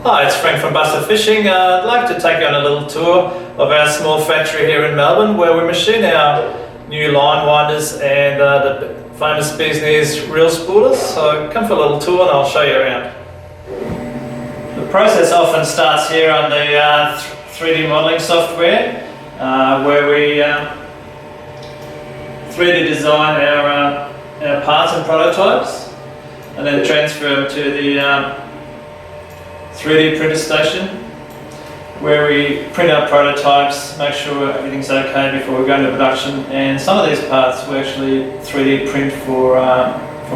Hi, it's Frank from Buster Fishing. I'd like to take you on a little tour of our small factory here in Melbourne where we machine our new line winders and the famous bee's knees reel spoolers. So come for a little tour and I'll show you around. The process often starts here on the 3D modelling software where we 3D design our parts and prototypes and then transfer them to the 3D printer station where we print our prototypes, make sure everything's okay before we go into production, and some of these parts we actually 3D print for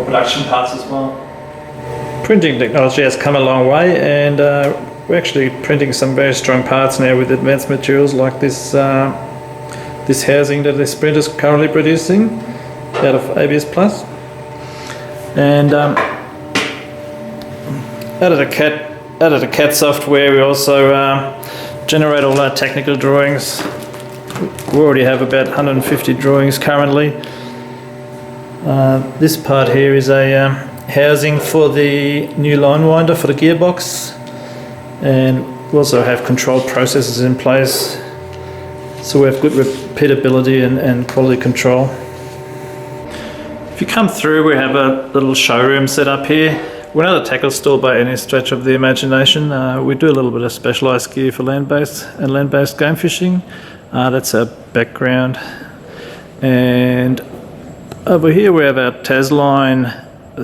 production parts as well. Printing technology has come a long way, and we're actually printing some very strong parts now with advanced materials like this this housing that this printer is currently producing out of ABS Plus. And out of the CAD software we also generate all our technical drawings. We already have about 150 drawings currently. This part here is a housing for the new line winder for the gearbox, and we also have control processes in place so we have good repeatability and quality control. If you come through, we have a little showroom set up here. We're not a tackle store by any stretch of the imagination. We do a little bit of specialised gear for land-based game fishing. That's our background. And over here we have our Tasline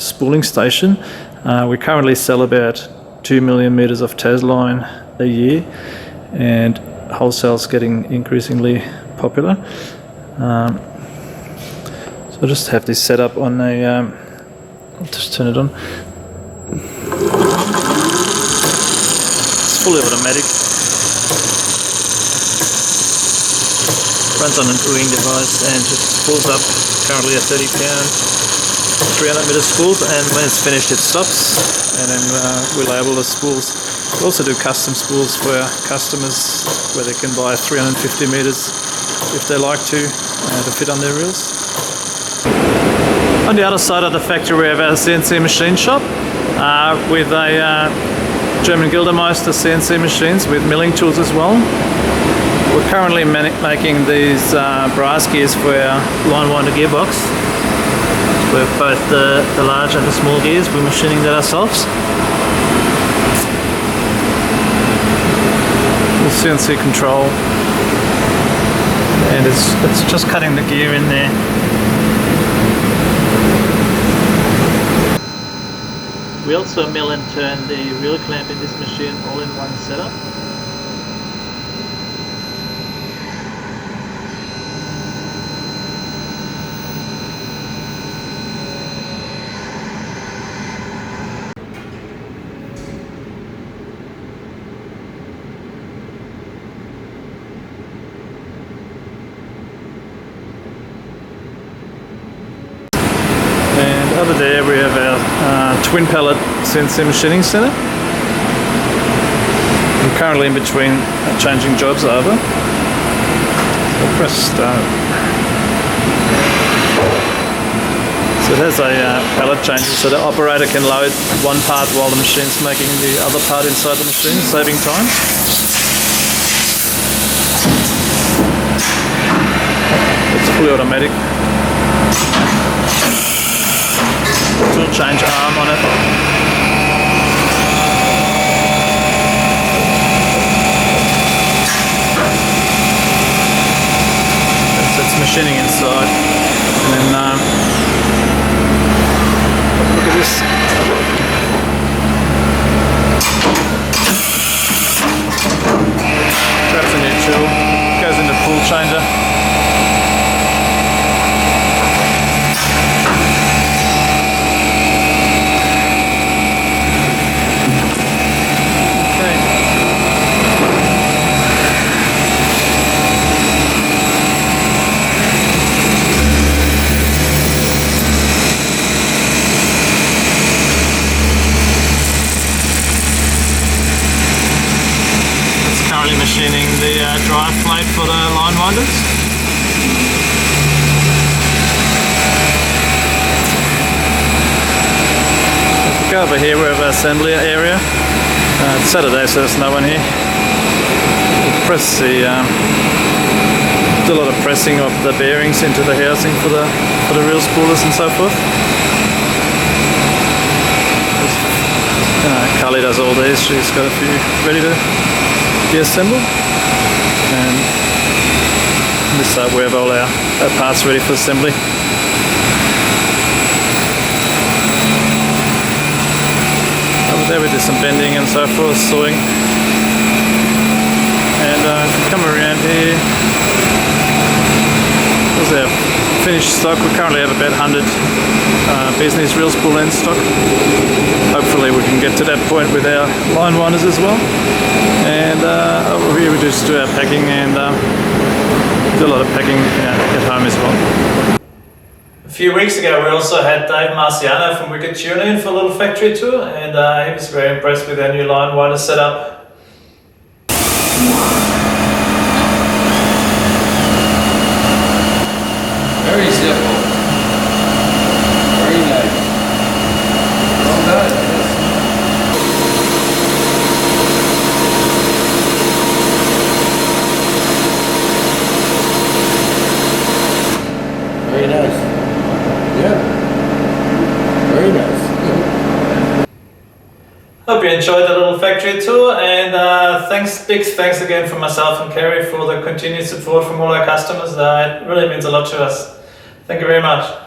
spooling station. We currently sell about 2 million metres of Tasline a year, and wholesale's getting increasingly popular. So I just have this set up on a, I'll just turn it on. It's fully automatic. Runs on an Ewing device and just spools up, currently a 30 pound, 300 metre spools, and when it's finished it stops, and then we label the spools. We also do custom spools for our customers where they can buy 350 metres if they like to fit on their reels. On the other side of the factory we have our CNC machine shop with a German Gildemeister CNC machines with milling tools as well. We're currently making these brass gears for our line winder gearbox. With both the large and the small gears, we're machining that ourselves. The CNC control, and it's just cutting the gear in there. We also mill and turn the reel clamp in this machine all in one setup. And over there we have our twin pallet CNC machining center. I'm currently in between changing jobs over. I'll press start. So it has a pallet changer, so the operator can load one part while the machine's making the other part inside the machine, saving time. It's fully automatic. Tool change arm on it. So it's machining inside, and then look at this. Grabs a new tool, goes into tool changer. Machining the drive plate for the line winders. If we go over here, we have our assembly area. It's Saturday, so there's no one here. Press the do a lot of pressing of the bearings into the housing for the reel spoolers and so forth. Carly does all these. She's got a few ready to be assembled, and this side we have all our parts ready for assembly. Over there we do some bending and so forth, sawing. And if you come around here, there's our finished stock. We currently have about 100 business reel spool end stock. Hopefully we can get to that point with our line winders as well. And over here we just do our packing and do a lot of packing at home as well. A few weeks ago we also had Dave Marciano from Wicked Tuna in for a little factory tour, and he was very impressed with our new line winder setup. Very simple. Very nice. Well done. Very nice. Yeah. Very nice. Hope you enjoyed the little factory tour, and big thanks again from myself and Kerry for the continued support from all our customers. It really means a lot to us. Thank you very much.